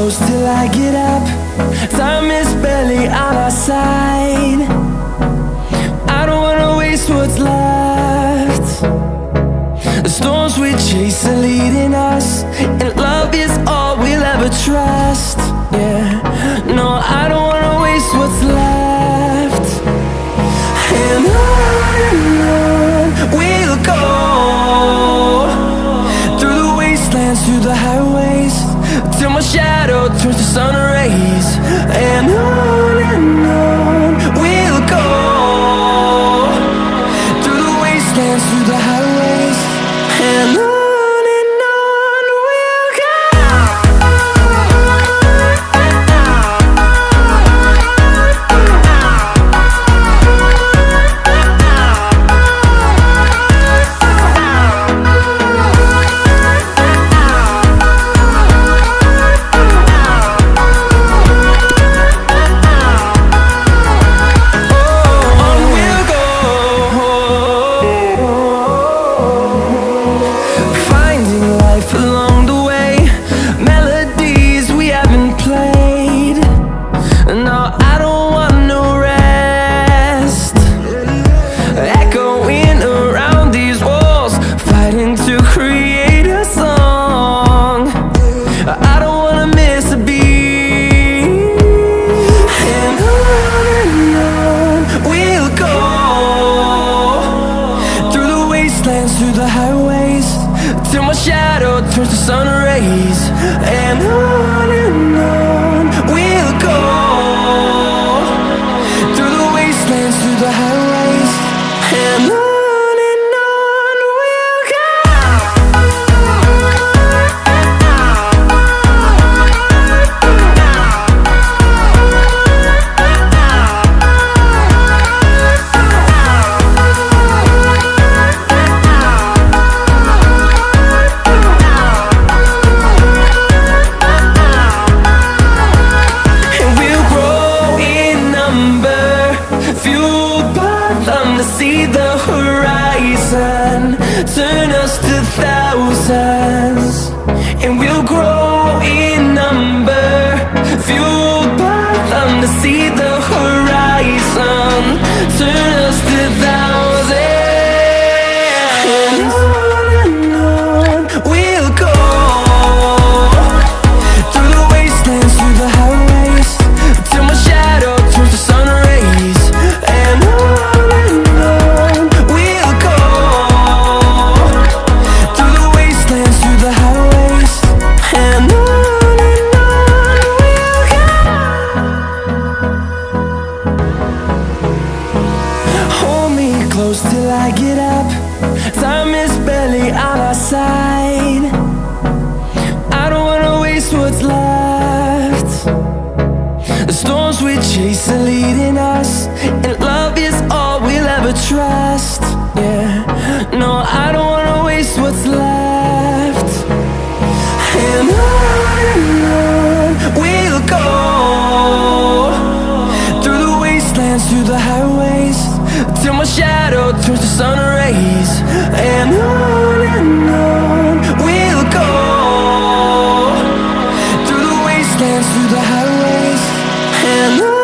close till I get up. Time is barely on our side. I don't wanna waste what's left. The storms we chase are leading us, and love is all we'll ever trust. Yeah, no, I don't wanna waste what's left. And on we'll go, through the wastelands, through the highways, till my shadow turns to sun rays. And on we'll go, through the wastelands, through the highways, and on we'll go. Through the highways, till my shadow turns to sun rays. And on we'll go, through the wastelands, through the highways, and on we'll go. See the horizon turn us to thousands, and we'll grow in number, fueled by them. To see the horizon turn us to thousands, and on we'll go, through the wastelands, through the highways, till my shadow turns to sun rays. And close till I get up. Time is barely on our side. I don't wanna waste what's left. The storms we chase are leading us, and love is all we'll ever trust. Yeah, no, I don't wanna waste what's left. And on we'll go, through the wastelands, through the highways, till my shadow turns to sun rays. And on we'll go, through the wastelands, through the highways, and on.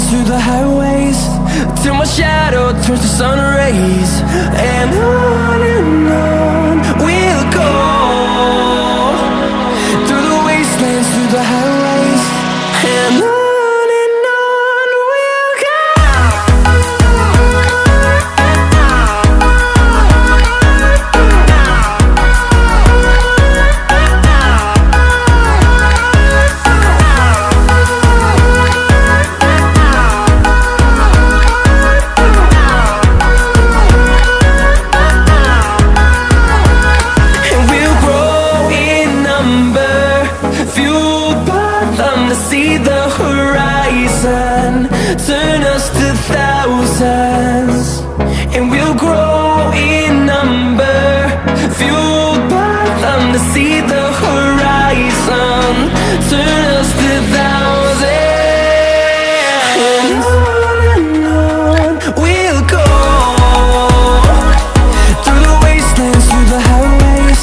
Through the highways, till my shadow turns to sun rays. And on we'll go, through the wastelands, through the highways, and on. mountains, and we'll grow in number, fueled by them to see the horizon, turn us to thousands. And on we'll go, through the wastelands, through the highways,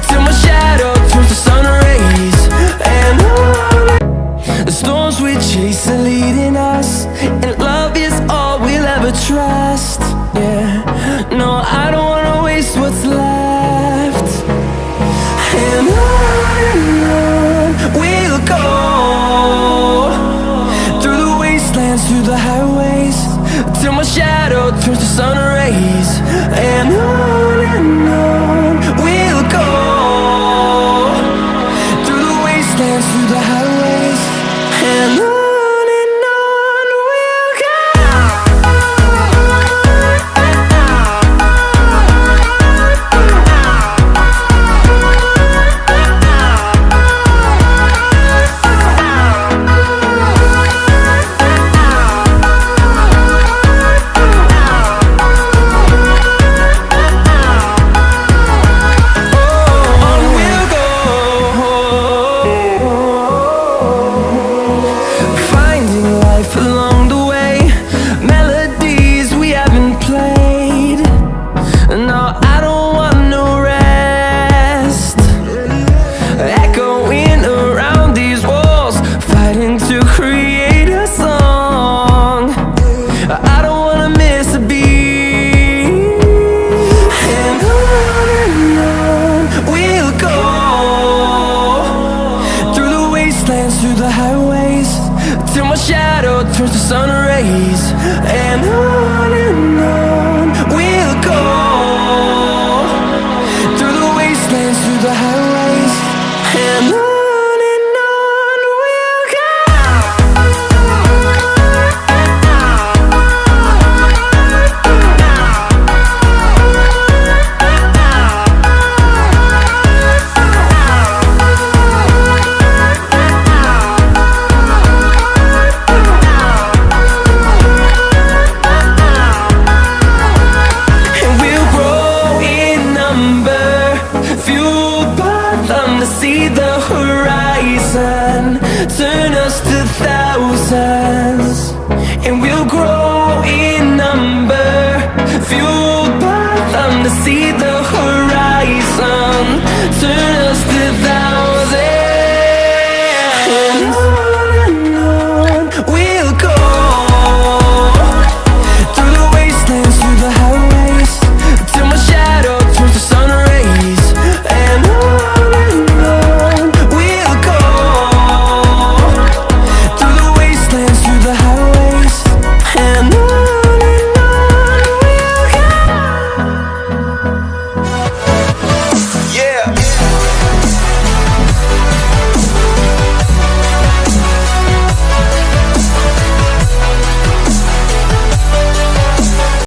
till my shadow turns to sun rays. And on the storms we chase are leading us, and love is all we'll ever trust. Yeah, no, I don't wanna waste what's left. And on we'll go, through the wastelands, through the highways, till my shadow turns to sun rays. And on we'll go, through the wastelands, through the highways, and on we'll go. Finding life along the way, melodies we haven't played. No, I don't want no rest, echoing around these walls, fighting to create a song. I don't wanna miss a beat. And on we'll go, through the wastelands, through the highways, till my shadow turns to sun rays. And on